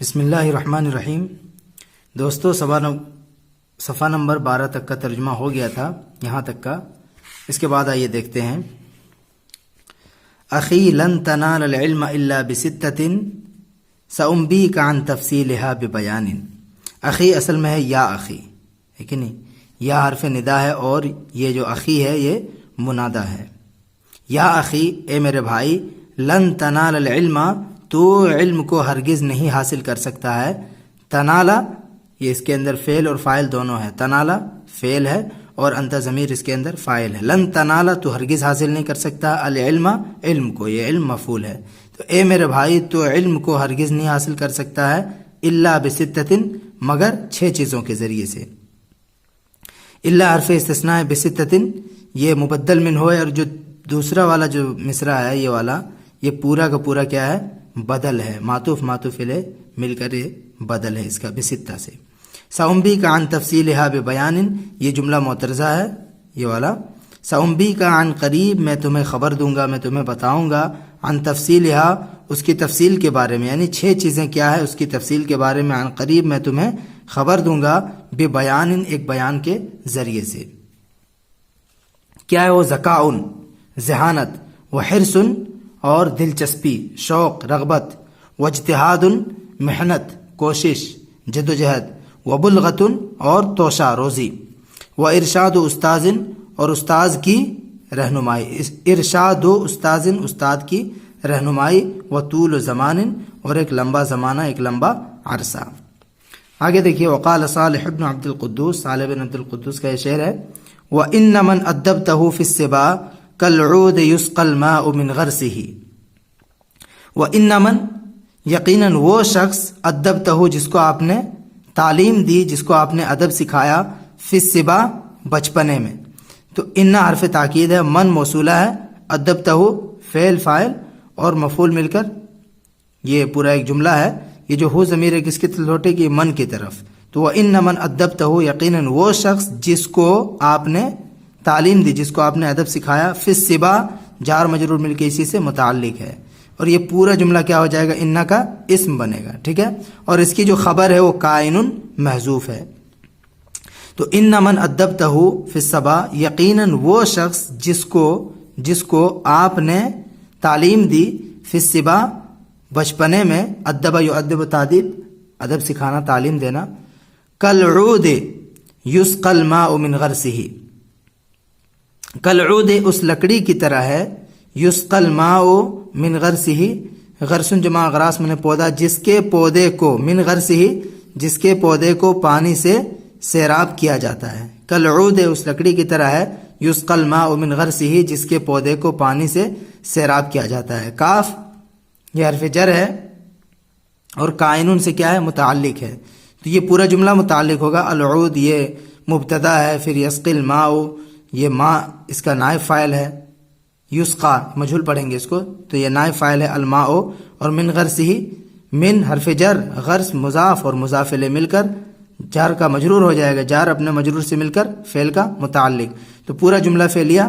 بسم اللہ الرحمن الرحیم۔ دوستو صفحہ نمبر 12 تک کا ترجمہ ہو گیا تھا یہاں تک کا۔ اس کے بعد آئیے دیکھتے ہیں۔ اخی لن تنال العلم الا بستۃ سأنبیک عن تفصیلها ببیان۔ اخی اصل میں ہے یا اخی، ہے کہ نہیں؟ یا حرف ندا ہے اور یہ جو اخی ہے یہ منادا ہے۔ یا اخی، اے میرے بھائی، لن تنال العلم، تو علم کو ہرگز نہیں حاصل کر سکتا ہے۔ تنالا یہ اس کے اندر فعل اور فاعل دونوں ہے، تنالا فعل ہے اور انت ضمیر اس کے اندر فاعل ہے۔ لن تنالا تو ہرگز حاصل نہیں کر سکتا، العلم علم کو، یہ علم مفعول ہے۔ تو اے میرے بھائی تو علم کو ہرگز نہیں حاصل کر سکتا ہے الا بستۃ، مگر 6 چیزوں کے ذریعے سے۔ الا حرف استثناء ہے، بستۃ یہ مبدل من ہو ہے، اور جو دوسرا والا جو مصرع ہے یہ والا، یہ پورا کا پورا کیا ہے؟ بدل ہے، معطوف الیہ مل کر یہ بدل ہے اس کا، بستہ سے۔ سأنبیک عن تفصیلها ببیان، یہ جملہ معترضہ ہے یہ والا۔ سأنبیک عن قریب، میں تمہیں خبر دوں گا، میں تمہیں بتاؤں گا، عن تفصیلها اس کی تفصیل کے بارے میں، یعنی 6 چیزیں کیا ہے اس کی تفصیل کے بارے میں، عن قریب میں تمہیں خبر دوں گا، ببیان ایک بیان کے ذریعے سے۔ کیا ہے وہ؟ ذکاء ذہانت، وحرص اور دلچسپی، شوق رغبت، واجتہاد محنت کوشش جدوجہد، وبلغۃ اور توشہ روزی، وارشاد استاذ اور استاذ کی رہنمائی، ارشاد استاذ استاد کی رہنمائی، وطول زمان اور ایک لمبا زمانہ، ایک لمبا عرصہ۔ آگے دیکھیے، وقال صالح بن عبد القدوس، صالح بن عبد القدوس کا یہ شعر ہے، وَإِنَّ مَنْ أَدَّبْتَهُ فِي السِّبَا كَالْعُودِ يُسْقَى الْمَاءُ مِنْ غَرْسِهِ۔ وَإِنَّ مَنْ یقیناً وہ شخص، أَدَّبْتَهُ جس کو آپ نے تعلیم دی، جس کو آپ نے ادب سکھایا، فی السِّبَا بچپنے میں۔ تو ان حرف تاکید ہے، من موصولہ ہے، أَدَّبْتَهُ فعل فاعل اور مفعول مل کر یہ پورا ایک جملہ ہے۔ یہ جو ہو ضمیر ہے کس کی طرف لوٹے گی؟ من کی طرف۔ تو وَإِنَّ مَنْ أَدَّبْتَهُ یقیناً وہ شخص جس کو آپ نے تعلیم دی، جس کو آپ نے ادب سکھایا، فی السِّبَا جار مجرور مل کے اسی سے متعلق ہے، اور یہ پورا جملہ کیا ہو جائے گا؟ ان کا اسم بنے گا، ٹھیک ہے؟ اور اس کی جو خبر ہے وہ کائن محذوف ہے۔ تو ان من ادبتہ فی السبا، یقیناً وہ شخص جس کو آپ نے تعلیم دی، فی السبا بچپنے میں، ادب یؤدب تعدیب ادب سکھانا تعلیم دینا، کالعود یسقى الماء من غرسه، کالعود اس لکڑی کی طرح ہے، یسقى الماء من غرسه، غرسن جمع غراس من پودا، جس کے پودے کو، من غرسه جس کے پودے کو پانی سے سیراب کیا جاتا ہے، کالعود اس لکڑی کی طرح ہے، یسقى الماء من غرسه جس کے پودے کو پانی سے سیراب کیا جاتا ہے۔ کاف یہ حرف جر ہے اور کائنون سے کیا ہے؟ متعلق ہے، تو یہ پورا جملہ متعلق ہوگا۔ العود یہ مبتدا ہے، پھر یسقی الماء یہ ماء اس کا نائب فاعل ہے، یسقا مجہول پڑھیں گے اس کو، تو یہ نائب فاعل ہے الماء، اور من غرسه من حرف جر، غرس مضاف اور مضاف الیہ مل کر جار کا مجرور ہو جائے گا، جار اپنے مجرور سے مل کر فعل کا متعلق، تو پورا جملہ فعلیہ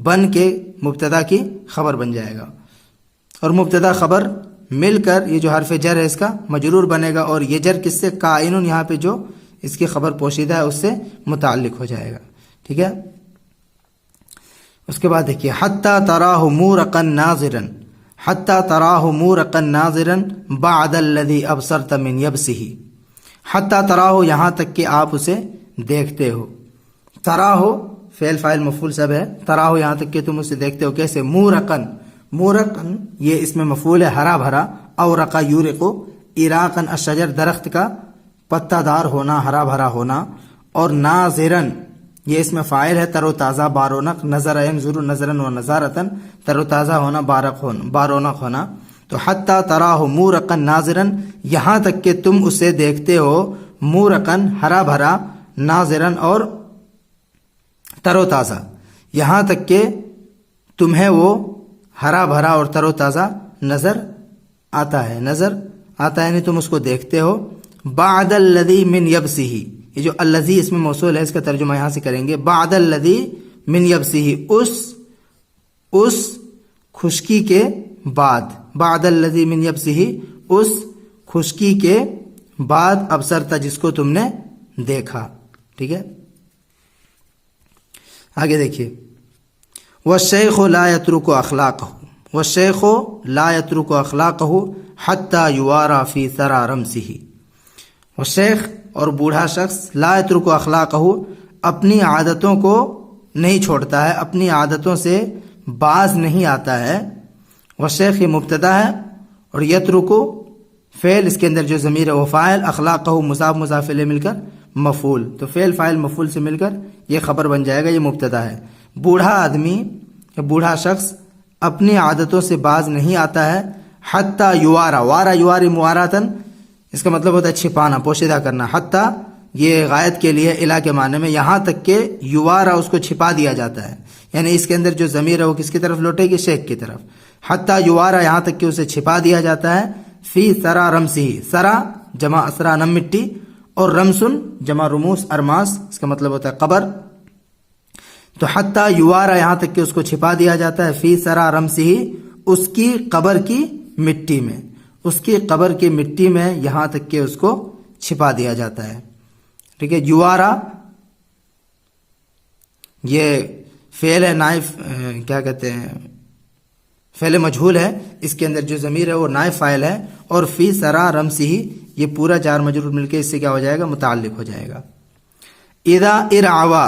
بن کے مبتدا کی خبر بن جائے گا، اور مبتدا خبر مل کر یہ جو حرف جر ہے اس کا مجرور بنے گا، اور یہ جر کس سے؟ کائنون، یہاں پہ جو اس کی خبر پوشیدہ ہے اس سے متعلق ہو جائے گا، ٹھیک ہے؟ اس کے بعد دیکھیے، حتی تراہ مورقا ناظرا، حتی تراہ مورقا ناظرا بعد الذی ابصرت من یبسہ، حتی تراہ یہاں تک کہ آپ اسے دیکھتے ہو، تراہ فعل فاعل مفعول سب ہے، تراہ یہاں تک کہ تم اسے دیکھتے ہو، کیسے؟ مورقا، مورقن یہ اس میں مفعول ہے، ہرا بھرا، اورقا یورقو، اراقن الشجر درخت کا پتہ دار ہونا، ہرا بھرا ہونا، اور ناظرن یہ اس میں فاعل ہے، تر و تازہ، بارونق، نظر ینظر نظرن و نظارتن، تر و تازہ ہونا، بارونق ہونا۔ تو حتی تراہ مورقن ناظرن یہاں تک کہ تم اسے دیکھتے ہو، مورقن ہرا بھرا، ناظرن اور تر و تازہ، یہاں تک کہ تمہیں وہ ہرا بھرا اور تر و تازہ نظر آتا ہے، یعنی تم اس کو دیکھتے ہو۔ بعد الذی من یبسہ، یہ جو الذی اس میں موصول ہے اس کا ترجمہ یہاں سے کریں گے، بعد الذی من یبسہ اس خشکی کے بعد، بعد الذی من یبسہ اس خشکی کے بعد ابصرت جس کو تم نے دیکھا. ٹھیک ہے, آگے دیکھیے. والشیخ لا یترک اخلاقہ, والشیخ لا یترک اخلاقہ حتی یوارا فی ثری رمسہ. والشیخ اور بوڑھا شخص لا یترک اخلاقہ اپنی عادتوں کو نہیں چھوڑتا ہے, اپنی عادتوں سے باز نہیں آتا ہے. والشیخ یہ مبتدا ہے اور یترکو فعل, اس کے اندر جو ضمیر ہے وہ فاعل, اخلاقہ مضاف مضاف الیہ مل کر مفعول, تو فعل فاعل مفعول سے مل کر یہ خبر بن جائے گا, یہ مبتدا ہے. بوڑھا آدمی یا بوڑھا شخص اپنی عادتوں سے باز نہیں آتا ہے. حتی یوارا, وارا یواری مواراتن, اس کا مطلب ہوتا ہے چھپانا, پوشیدہ کرنا. حتی یہ غائط کے لیے الا کے معنی میں, یہاں تک کہ یوارا اس کو چھپا دیا جاتا ہے, یعنی اس کے اندر جو ضمیر ہے وہ کس کی طرف لوٹے گی, شیخ کی طرف. حتی یوارا یہاں تک کہ اسے چھپا دیا جاتا ہے. فی ثری رمسہ, ثری جمع اسرا نم مٹی, اور رمسن جمع رموس ارماس, اس کا مطلب ہوتا ہے قبر. تو حتی یوارا یہاں تک کہ اس کو چھپا دیا جاتا ہے. فی ثری رمسہ, اس کی قبر کی مٹی میں, اس کی قبر کی مٹی میں یہاں تک کہ اس کو چھپا دیا جاتا ہے. ٹھیک ہے, یوارا یہ فعل ہے نائب, کیا کہتے ہیں, فعل مجہول ہے, اس کے اندر جو ضمیر ہے وہ نائب فاعل ہے. اور فی ثری رمسہ یہ پورا جار مجرور مل کے اس سے کیا ہو جائے گا, متعلق ہو جائے گا. اذا ارعوا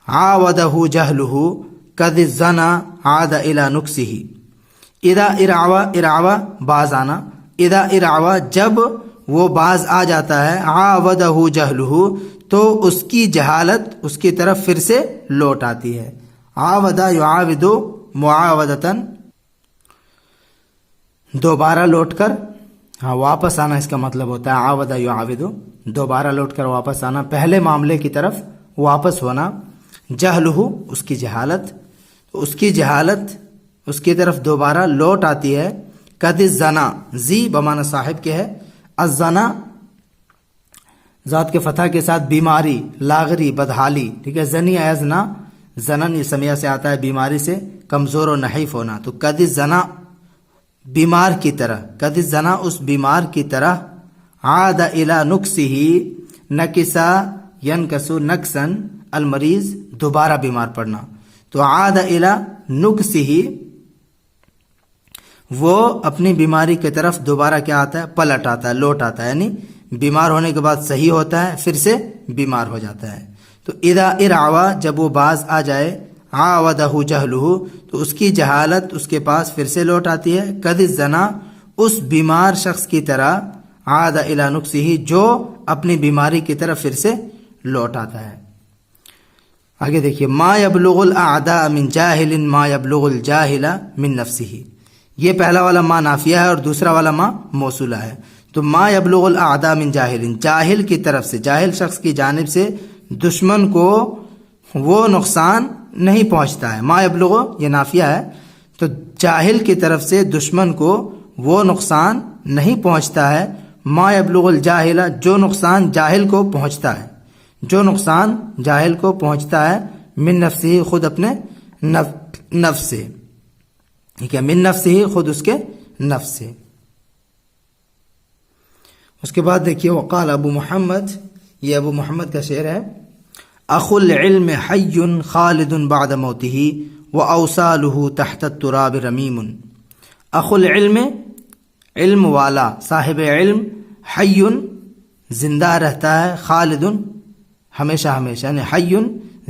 عاودہ جہلہ قد الزنا عاد الی نقصہ. اذا ارعوا, ارعوا باز آنا, اذا ارعوا جب وہ باز آ جاتا ہے, عاودہ جہلہ تو اس کی جہالت اس کی طرف پھر سے لوٹ آتی ہے. عاودہ یعاود معاودتاً, دوبارہ لوٹ کر, ہاں واپس آنا اس کا مطلب ہوتا ہے. عاودہ یعاود, دوبارہ لوٹ کر واپس آنا, پہلے معاملے کی طرف واپس ہونا. جہلہ اس کی جہالت, اس کی جہالت اس کی طرف دوبارہ لوٹ آتی ہے. قد الزنا, زی بمعنی صاحب کے ہے, الزنا ذات کے فتح کے ساتھ بیماری, لاغری, بدحالی. ٹھیک ہے, زنی ایزنا, زنن یہ سمیہ سے آتا ہے بیماری سے, کمزور و نحیف ہونا. تو قد الزنا بیمار کی طرح, قد الزنا اس بیمار کی طرح, عاد الی نقصہ, نکسا ینکسو نقصن المریض, دوبارہ بیمار پڑنا. تو عاد الی نقصہ وہ اپنی بیماری کی طرف دوبارہ کیا آتا ہے, پلٹ آتا ہے, لوٹ آتا ہے, یعنی بیمار ہونے کے بعد صحیح ہوتا ہے, پھر سے بیمار ہو جاتا ہے. تو اذا ارعوا جب وہ باز آ جائے, عاودہ جہلہ تو اس کی جہالت اس کے پاس پھر سے لوٹ آتی ہے. قد الزنا اس بیمار شخص کی طرح, عاد الی نقصہ جو اپنی بیماری کی طرف پھر سے لوٹ آتا ہے. آگے دیکھیے. ما یبلغ الاعداء من جاہل ما یبلغ الجاہل من نفسہ, یہ پہلا والا ما نافیہ ہے اور دوسرا والا ما موصولہ ہے. تو ما یبلغ الاعداء من جاہل, جاہل کی طرف سے, جاہل شخص کی جانب سے دشمن کو وہ نقصان نہیں پہنچتا ہے. ما یبلغ یہ نافیہ ہے, تو جاہل کی طرف سے دشمن کو وہ نقصان نہیں پہنچتا ہے. ما یبلغ الجاہل جو نقصان جاہل کو پہنچتا ہے, جو نقصان جاہل کو پہنچتا ہے, من نفسہ خود اپنے نفس سے. ٹھیک ہے, من نفسہ خود اس کے نفس سے. اس کے بعد دیکھیے. وقال ابو محمد, یہ ابو محمد کا شعر ہے. اخو العلم حی خالد بعد موتہ واوصالہ تحت التراب رمیم. اخو العلم, علم والا, صاحب علم, حی زندہ رہتا ہے, خالد ہمیشہ ہمیشہ, یعنی حی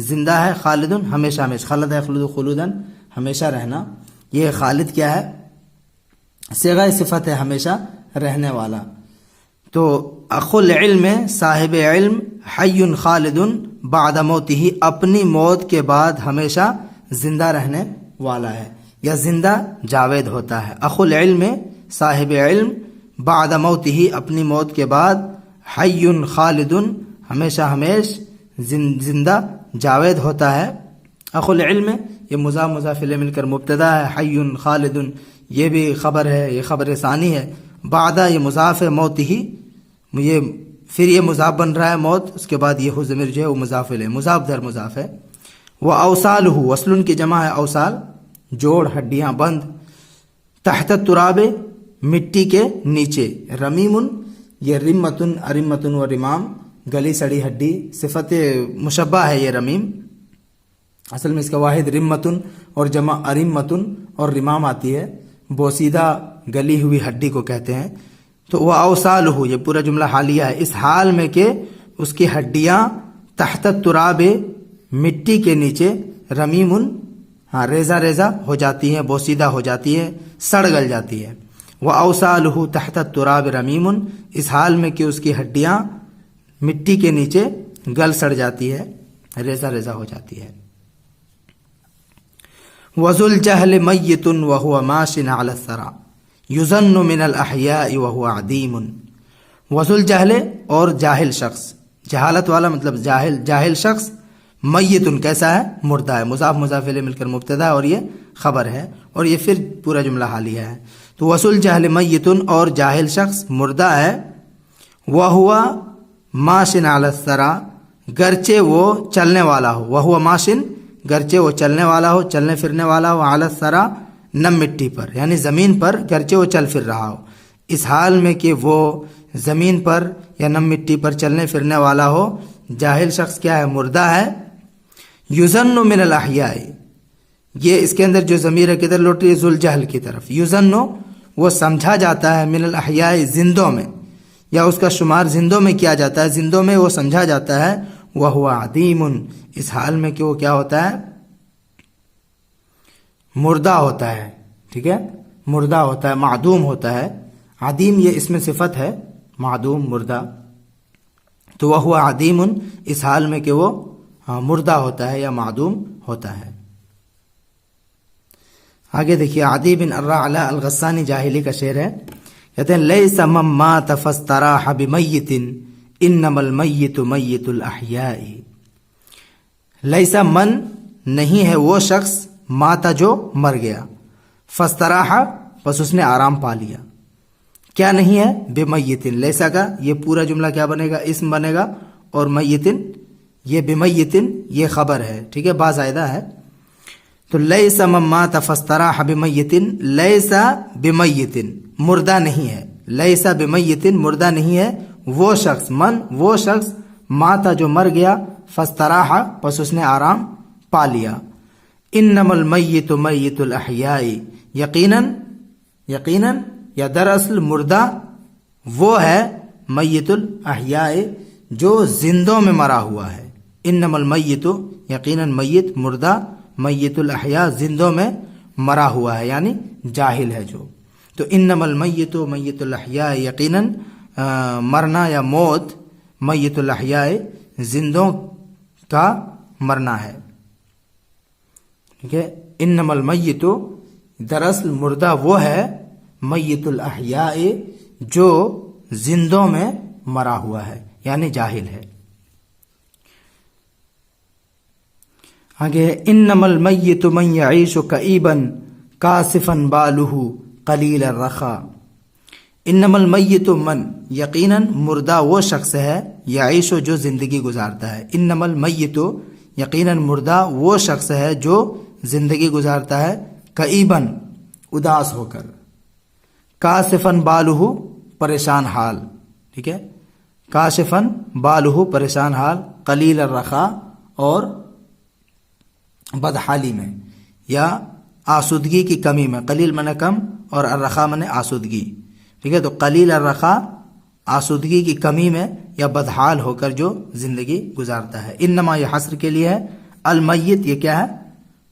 زندہ ہے, خالد ہمیشہ ہمیشہ, خلد یخلد خلودن ہمیشہ رہنا. یہ خالد کیا ہے, صیغہ صفت ہے, ہمیشہ رہنے والا. تو اخو العلم صاحب علم, حی خالد بعد موتہ اپنی موت کے بعد ہمیشہ زندہ رہنے والا ہے, یا زندہ جاوید ہوتا ہے. اخو العلم صاحب علم بعد موتہ اپنی موت کے بعد, حی خالد ہمیشہ ہمیش زندہ جاوید ہوتا ہے. اخو العلم یہ مضاف مضاف الیہ مل کر مبتدا ہے, حی خالد یہ بھی خبر ہے, یہ خبر ثانی ہے. بعد یہ مضاف ہے, موتہ یہ پھر یہ مضاف بن رہا ہے موت, اس کے بعد یہ ضمیر جو ہے وہ مضاف الیہ, مضاف در مضاف ہے. وہ اوصالہ, وصل کی جمع ہے اوصال, جوڑ, ہڈیاں, بند. تحت التراب مٹی کے نیچے. رمیم یہ رمتن ارمتن و رمام گلی سڑی ہڈی صفت مشبہ ہے یہ رمیم. اصل میں اس کا واحد رمتن اور جمع ارمتن اور رمام آتی ہے. بوسیدہ گلی ہوئی ہڈی کو کہتے ہیں. تو وہ اوصالہ یہ پورا جملہ حالیہ ہے اس حال میں کہ اس کی ہڈیاں تحت التراب مٹی کے نیچے رمیم ریزہ ریزہ ہو جاتی ہیں بوسیدہ ہو جاتی ہے سڑ گل جاتی ہے. وہ اوصالہ تحت التراب رمیم اس حال میں کہ اس کی ہڈیاں مٹی کے نیچے گل سڑ جاتی ہے ریزہ ریزہ ہو جاتی ہے. وذو الجہل میت وہو ماش علی الثری یظن من الاحیاء وہو عدیم. وذو الجہل اور جاہل شخص جہالت والا مطلب جاہل شخص میتن کیسا ہے مردہ ہے. مضاف مضاف الیہ مل کر مبتدا اور یہ خبر ہے اور یہ پھر پورا جملہ حالیہ ہے. تو وذو الجہل میتن اور جاہل شخص مردہ ہے. وہو ماشن علی الثری گرچہ وہ چلنے والا ہو. وہو ماشن گرچہ وہ چلنے والا ہو چلنے پھرنے والا ہو. علی الثری نم مٹی پر یعنی زمین پر گرچہ وہ چل پھر رہا ہو اس حال میں کہ وہ زمین پر یا نم مٹی پر چلنے پھرنے والا ہو. جاہل شخص کیا ہے مردہ ہے. یظن من الاحیاء یہ اس کے اندر جو ضمیر ہے کدھر لوٹ رہی ہے ذو الجہل کی طرف. یظن وہ سمجھا جاتا ہے من الاحیاء زندوں میں یا اس کا شمار زندوں میں کیا جاتا ہے زندوں میں وہ سمجھا جاتا ہے. وہو عدیم اس حال میں کہ وہ کیا ہوتا ہے مردہ ہوتا ہے. ٹھیک ہے مردہ ہوتا ہے معدوم ہوتا ہے. عدیم یہ اس میں صفت ہے معدوم مردہ. تو وہو عدیم اس حال میں کہ وہ مردہ ہوتا ہے یا معدوم ہوتا ہے. آگے دیکھیے عدی بن الرعلہ الغسانی جاہلی کا شعر ہے. کہتے ہیں لیس من مات فاستراح بمیت انما المیت میت الاحیاء. لیسا من نہیں ہے وہ شخص ماتا جو مر گیا فاستراح پس اس نے آرام پا لیا. کیا نہیں ہے بمیتن لیسا کا یہ پورا جملہ کیا بنے گا اسم بنے گا اور میتن یہ بمیتن یہ خبر ہے. ٹھیک ہے با زائدہ ہے. تو لیسا من مات فاستراح بمیتن لیسا بمیتن مردہ نہیں ہے. لیسا بمیتن مردہ نہیں ہے وہ شخص من وہ شخص ماتا جو مر گیا فاستراح پس اس نے آرام پا لیا. انما المیت میت الاحیاء یقیناً یا دراصل مردہ وہ ہے میت الاحیاء جو زندوں میں مرا ہوا ہے. انما المیت یقیناً میت مردہ میت الاحیاء زندوں میں مرا ہوا ہے یعنی جاہل ہے جو. تو انما المیت میت الاحیاء یقیناً مرنا یا موت میت الاحیاء زندوں کا مرنا ہے. ٹھیک ہے انما المیت دراصل مردہ وہ ہے میت الاحیاء جو زندوں میں مرا ہوا ہے یعنی جاہل ہے. آگے انما المیت من یعیش کئیبا کاسفا بالہ قلیل الرخا. انما المیت من یقیناً مردہ وہ شخص ہے یعیش جو زندگی گزارتا ہے. انما المیت یقیناً مردہ وہ شخص ہے جو زندگی گزارتا ہے کئیبا اداس ہو کر کاسفا بالہ پریشان حال. ٹھیک ہے کاشفا بالہ پریشان حال قلیل الرخا اور بدحالی میں یا آسودگی کی کمی میں. قلیل من کم اور الرخا من آسودگی. ٹھیک ہے تو قلیل الرخا آسودگی کی کمی میں یا بدحال ہو کر جو زندگی گزارتا ہے. انما یہ حصر کے لیے ہے. المیت یہ کیا ہے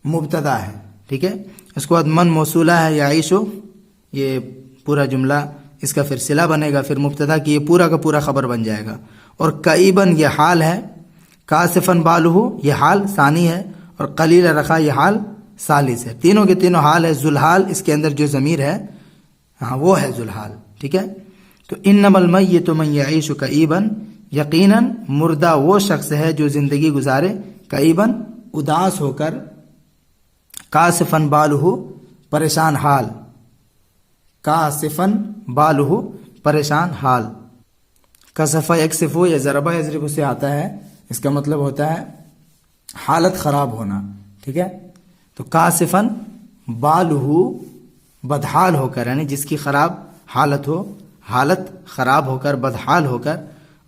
مبتدا ہے. ٹھیک ہے اس کے بعد من موصولہ ہے یعیشو یہ پورا جملہ اس کا پھر صلہ بنے گا پھر مبتدا کی یہ پورا کا پورا خبر بن جائے گا. اور کئیبن یہ حال ہے. کاسفن بالہ یہ حال ثانی ہے اور قلیل الرخا یہ حال ثالث ہے. تینوں کے تینوں حال ہے. ذوالحال اس کے اندر جو ضمیر ہے ہاں وہ ہے ذوالحال. ٹھیک ہے تو انما المیت من یعیش کئیبن یقیناً مردہ وہ شخص ہے جو زندگی گزارے کئیبن اداس ہو کر کاسفن بالہ پریشان حال کاسفن بالہ پریشان حال. کسفہ یکسفو یا ضربہ یضرب سے آتا ہے. اس کا مطلب ہوتا ہے حالت خراب ہونا. ٹھیک ہے تو کاسفن بالہ بدحال ہو کر یعنی جس کی خراب حالت ہو، حالت خراب ہو کر، بدحال ہو کر،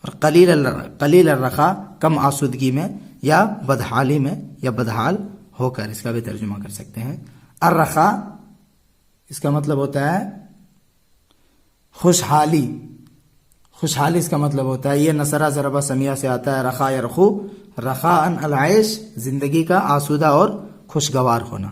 اور قلیل الرخا کم آسودگی میں، یا بدحالی میں، یا بدحال ہو کر، اس کا بھی ترجمہ کر سکتے ہیں۔ الرخا اس کا مطلب ہوتا ہے خوشحالی، خوشحالی اس کا مطلب ہوتا ہے، یہ نصرہ ضربہ سمیہ سے آتا ہے، رخا یرخو، رخاء العیش، زندگی کا آسودہ اور خوشگوار ہونا۔